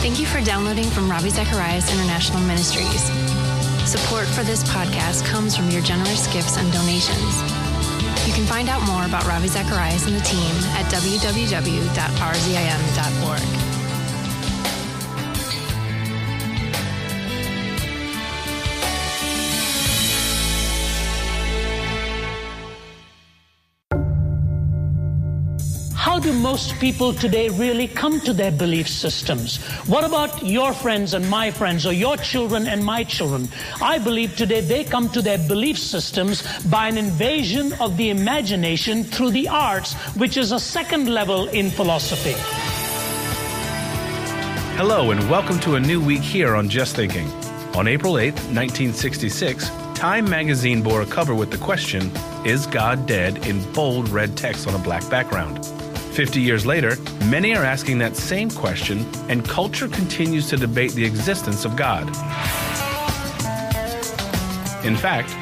Thank you for downloading from Ravi Zacharias International Ministries. Support for this podcast comes from your generous gifts and donations. You can find out more about Ravi Zacharias and the team at www.rzim.org. How do most people today really come to their belief systems? What about your friends and my friends, or your children and my children? I believe today they come to their belief systems by an invasion of the imagination through the arts, which is a second level in philosophy. Hello, and welcome to a new week here on Just Thinking. On April 8th, 1966, Time magazine bore a cover with the question, "Is God dead?" in bold red text on a black background. 50 years later, many are asking that same question, and culture continues to debate the existence of God. In fact,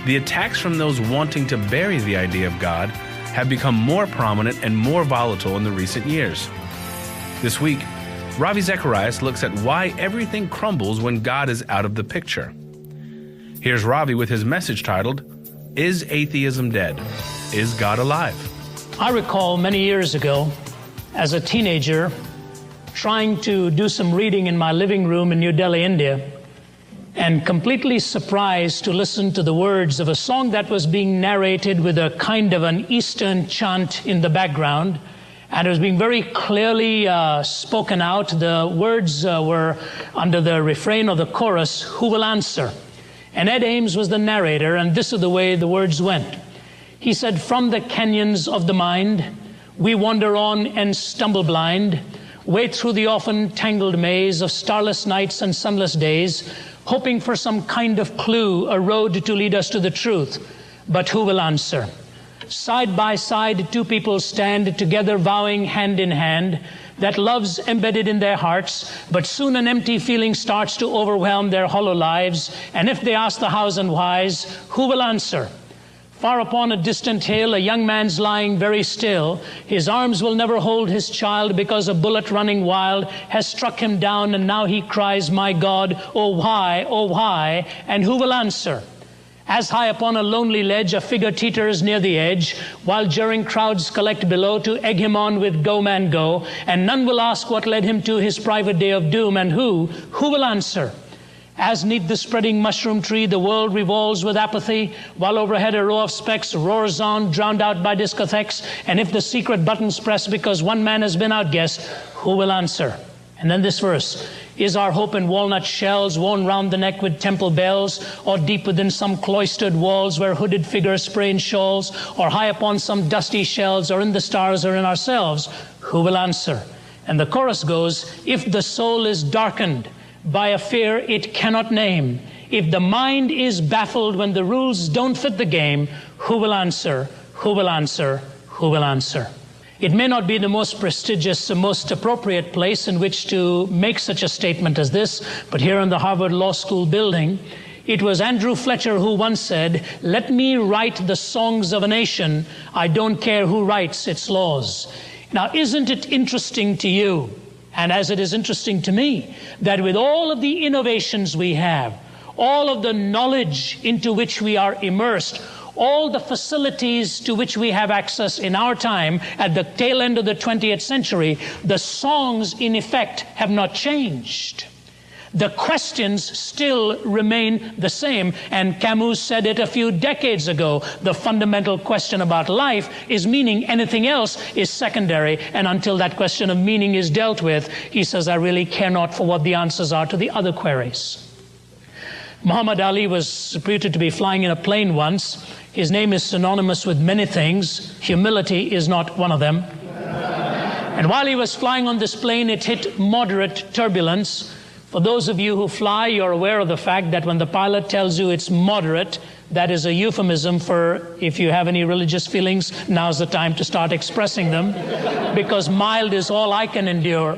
the attacks from those wanting to bury the idea of God have become more prominent and more volatile in the recent years. This week, Ravi Zacharias looks at why everything crumbles when God is out of the picture. Here's Ravi with his message titled, "Is Atheism Dead? Is God Alive?" I recall many years ago, as a teenager, trying to do some reading in my living room in New Delhi, India, and completely surprised to listen to the words of a song that was being narrated with a kind of an Eastern chant in the background, and it was being very clearly spoken out. The words were under the refrain of the chorus, "Who will answer?" And Ed Ames was the narrator, and this is the way the words went. He said, "From the canyons of the mind, we wander on and stumble blind, wade through the often tangled maze of starless nights and sunless days, hoping for some kind of clue, a road to lead us to the truth. But who will answer? Side by side, two people stand together, vowing hand in hand that love's embedded in their hearts, but soon an empty feeling starts to overwhelm their hollow lives. And if they ask the hows and whys, who will answer? Far upon a distant hill, a young man's lying very still. His arms will never hold his child because a bullet running wild has struck him down, and now he cries, 'My God, oh why, oh why?' And who will answer? As high upon a lonely ledge, a figure teeters near the edge, while jeering crowds collect below to egg him on with go man go, and none will ask what led him to his private day of doom, and who will answer? As 'neath the spreading mushroom tree, the world revolves with apathy, while overhead a row of specks roars on, drowned out by discotheques. And if the secret button's pressed because one man has been outguessed, who will answer?" And then this verse, "Is our hope in walnut shells worn round the neck with temple bells, or deep within some cloistered walls where hooded figures spray in shawls, or high upon some dusty shelves, or in the stars, or in ourselves? Who will answer?" And the chorus goes, "If the soul is darkened by a fear it cannot name, if the mind is baffled when the rules don't fit the game, who will answer? Who will answer? Who will answer?" It may not be the most prestigious, the most appropriate place in which to make such a statement as this, but here in the Harvard Law School building, it was Andrew Fletcher who once said, "Let me write the songs of a nation. I don't care who writes its laws." Now, isn't it interesting to you, and as it is interesting to me, that with all of the innovations we have, all of the knowledge into which we are immersed, all the facilities to which we have access in our time at the tail end of the 20th century, the songs in effect have not changed. The questions still remain the same, and Camus said it a few decades ago. The fundamental question about life is meaning. Anything else is secondary, and until that question of meaning is dealt with, he says, I really care not for what the answers are to the other queries. Muhammad Ali was reputed to be flying in a plane once. His name is synonymous with many things. Humility is not one of them. And while he was flying on this plane, it hit moderate turbulence. For those of you who fly, you're aware of the fact that when the pilot tells you it's moderate, that is a euphemism for, if you have any religious feelings, now's the time to start expressing them, because mild is all I can endure.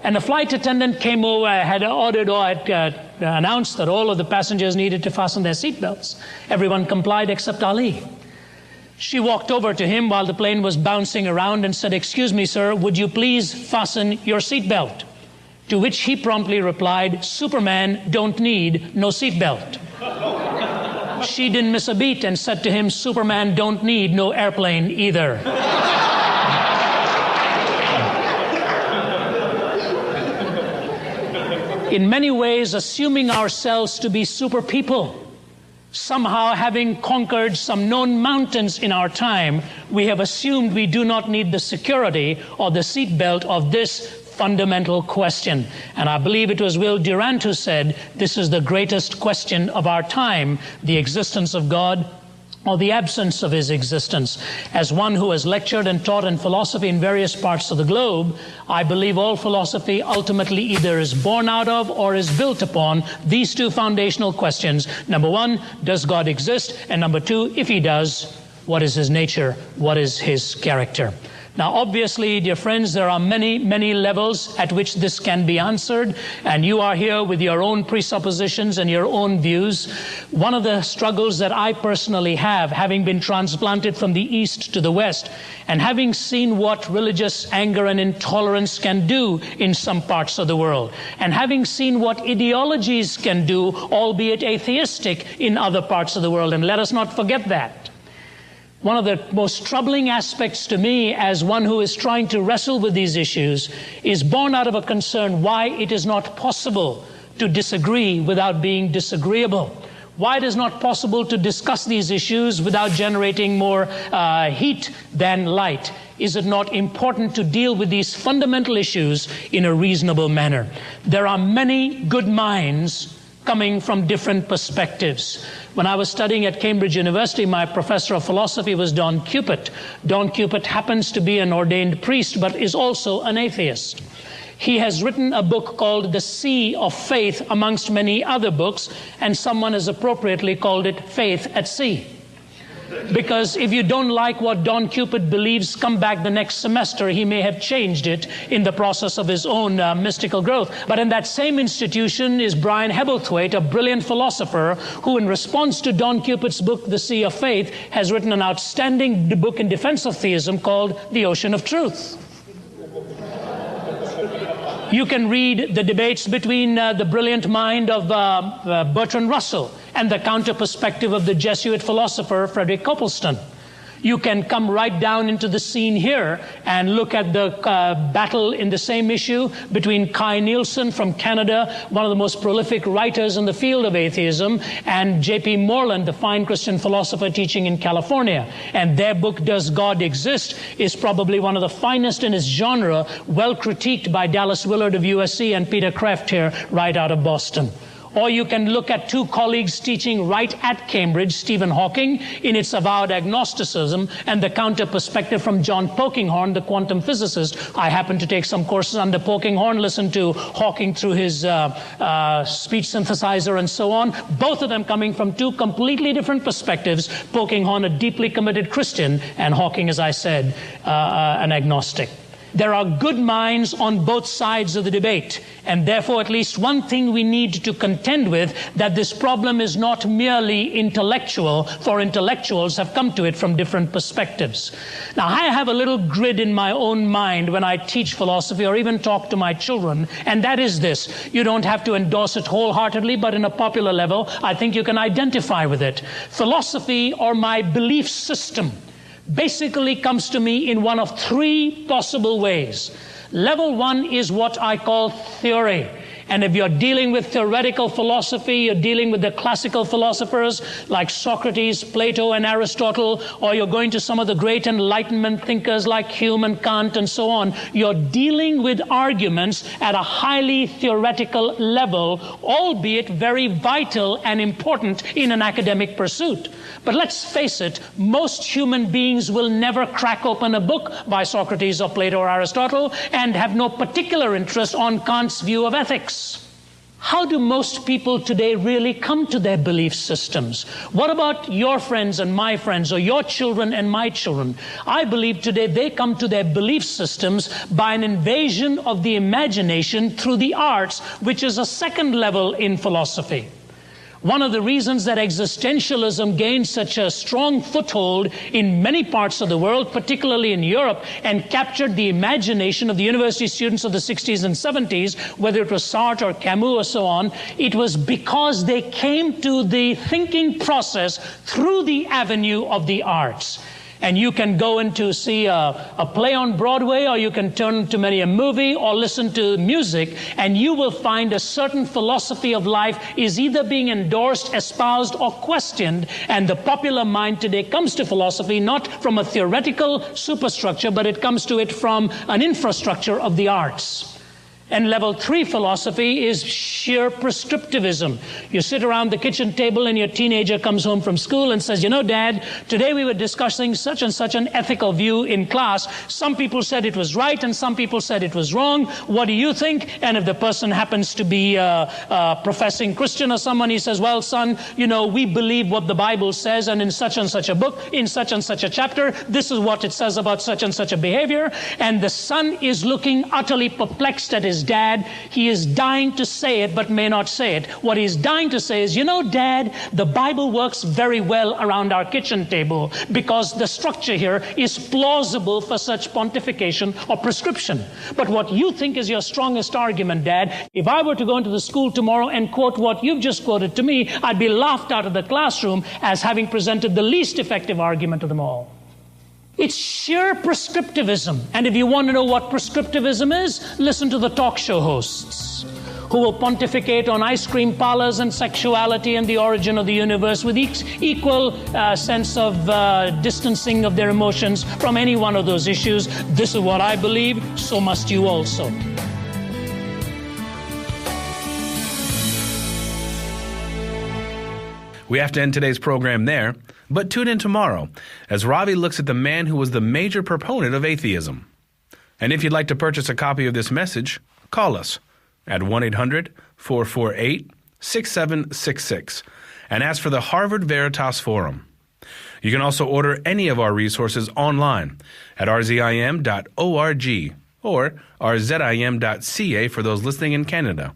And the flight attendant came over, had announced that all of the passengers needed to fasten their seatbelts. Everyone complied except Ali. She walked over to him while the plane was bouncing around and said, "Excuse me, sir, would you please fasten your seatbelt?" To which he promptly replied, Superman don't need no seatbelt. She didn't miss a beat and said to him, Superman don't need no airplane either. In many ways, assuming ourselves to be super people, somehow having conquered some known mountains in our time, we have assumed we do not need the security or the seatbelt of this fundamental question. And I believe it was Will Durant who said, this is the greatest question of our time, the existence of God or the absence of his existence. As one who has lectured and taught in philosophy in various parts of the globe, I believe all philosophy ultimately either is born out of or is built upon these two foundational questions. Number one, does God exist? And number two, if he does, what is his nature? What is his character? Now, obviously, dear friends, there are many, many levels at which this can be answered, and you are here with your own presuppositions and your own views. One of the struggles that I personally have, having been transplanted from the East to the West, and having seen what religious anger and intolerance can do in some parts of the world, and having seen what ideologies can do, albeit atheistic, in other parts of the world, and let us not forget that. One of the most troubling aspects to me as one who is trying to wrestle with these issues is born out of a concern why it is not possible to disagree without being disagreeable. Why it is not possible to discuss these issues without generating more heat than light. Is it not important to deal with these fundamental issues in a reasonable manner? There are many good minds coming from different perspectives. When I was studying at Cambridge University, my professor of philosophy was Don Cupid. Don Cupid happens to be an ordained priest, but is also an atheist. He has written a book called The Sea of Faith, amongst many other books, and someone has appropriately called it Faith at Sea. Because if you don't like what Don Cupid believes, come back the next semester. He may have changed it in the process of his own mystical growth. But in that same institution is Brian Hebblethwaite, a brilliant philosopher, who in response to Don Cupid's book, The Sea of Faith, has written an outstanding book in defense of theism called The Ocean of Truth. You can read the debates between the brilliant mind of Bertrand Russell and the counter perspective of the Jesuit philosopher Frederick Copleston. You can come right down into the scene here and look at the battle in the same issue between Kai Nielsen from Canada, one of the most prolific writers in the field of atheism, and J.P. Moreland, the fine Christian philosopher teaching in California. And their book, Does God Exist?, is probably one of the finest in its genre, well critiqued by Dallas Willard of USC and Peter Kraft here right out of Boston. Or you can look at two colleagues teaching right at Cambridge, Stephen Hawking, in its avowed agnosticism, and the counter perspective from John Polkinghorne, the quantum physicist. I happen to take some courses under Polkinghorne, listen to Hawking through his speech synthesizer and so on. Both of them coming from two completely different perspectives. Polkinghorne, a deeply committed Christian, and Hawking, as I said, an agnostic. There are good minds on both sides of the debate, and therefore at least one thing we need to contend with, that this problem is not merely intellectual, for intellectuals have come to it from different perspectives. Now, I have a little grid in my own mind when I teach philosophy or even talk to my children, and that is this. You don't have to endorse it wholeheartedly, but in a popular level, I think you can identify with it. Philosophy, or my belief system, basically comes to me in one of three possible ways. Level one is what I call theory. And if you're dealing with theoretical philosophy, you're dealing with the classical philosophers like Socrates, Plato, and Aristotle, or you're going to some of the great Enlightenment thinkers like Hume and Kant and so on, you're dealing with arguments at a highly theoretical level, albeit very vital and important in an academic pursuit. But let's face it, most human beings will never crack open a book by Socrates or Plato or Aristotle and have no particular interest on Kant's view of ethics. How do most people today really come to their belief systems? What about your friends and my friends, or your children and my children? I believe today they come to their belief systems by an invasion of the imagination through the arts, which is a second level in philosophy. One of the reasons that existentialism gained such a strong foothold in many parts of the world, particularly in Europe, and captured the imagination of the university students of the 60s and 70s, whether it was Sartre or Camus or so on, it was because they came to the thinking process through the avenue of the arts. And you can go in to see a play on Broadway, or you can turn to many a movie or listen to music, and you will find a certain philosophy of life is either being endorsed, espoused, or questioned. And the popular mind today comes to philosophy not from a theoretical superstructure, but it comes to it from an infrastructure of the arts. And level 3 philosophy is sheer prescriptivism. You sit around the kitchen table and your teenager comes home from school and says, you know, Dad, today we were discussing such and such an ethical view in class. Some people said it was right and some people said it was wrong. What do you think? And if the person happens to be a professing Christian or someone, he says, well, son, you know, we believe what the Bible says, and in such and such a book, in such and such a chapter, this is what it says about such and such a behavior. And the son is looking utterly perplexed at his dad. He is dying to say it, but may not say it. What he's dying to say is, you know, Dad, the Bible works very well around our kitchen table because the structure here is plausible for such pontification or prescription. But what you think is your strongest argument, Dad, if I were to go into the school tomorrow and quote what you've just quoted to me, I'd be laughed out of the classroom as having presented the least effective argument of them all. It's sheer prescriptivism. And if you want to know what prescriptivism is, listen to the talk show hosts who will pontificate on ice cream parlors and sexuality and the origin of the universe with equal sense of distancing of their emotions from any one of those issues. This is what I believe, so must you also. We have to end today's program there, but tune in tomorrow as Ravi looks at the man who was the major proponent of atheism. And if you'd like to purchase a copy of this message, call us at 1-800-448-6766 and ask for the Harvard Veritas Forum. You can also order any of our resources online at rzim.org or rzim.ca for those listening in Canada.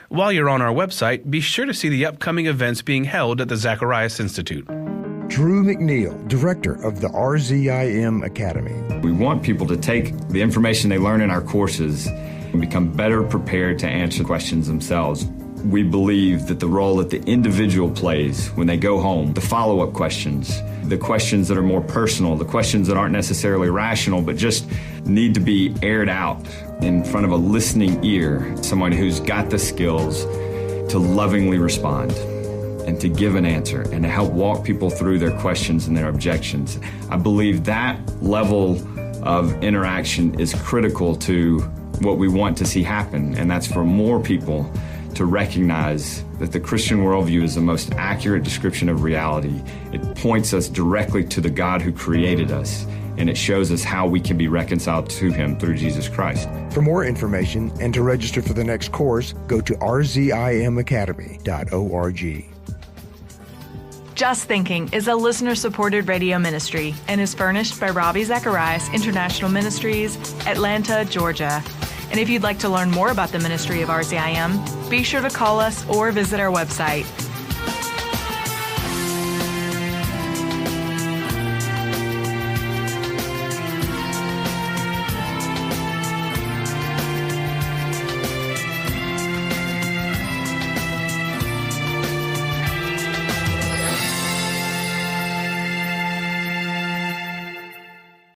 While you're on our website, be sure to see the upcoming events being held at the Zacharias Institute. Drew McNeil, director of the RZIM Academy. We want people to take the information they learn in our courses and become better prepared to answer questions themselves. We believe that the role that the individual plays when they go home, the follow-up questions, the questions that are more personal, the questions that aren't necessarily rational but just need to be aired out in front of a listening ear, someone who's got the skills to lovingly respond and to give an answer and to help walk people through their questions and their objections. I believe that level of interaction is critical to what we want to see happen, and that's for more people to recognize that the Christian worldview is the most accurate description of reality. It points us directly to the God who created us, and it shows us how we can be reconciled to Him through Jesus Christ. For more information and to register for the next course, go to rzimacademy.org. Just Thinking is a listener-supported radio ministry and is furnished by Ravi Zacharias International Ministries, Atlanta, Georgia. And if you'd like to learn more about the ministry of RZIM, be sure to call us or visit our website,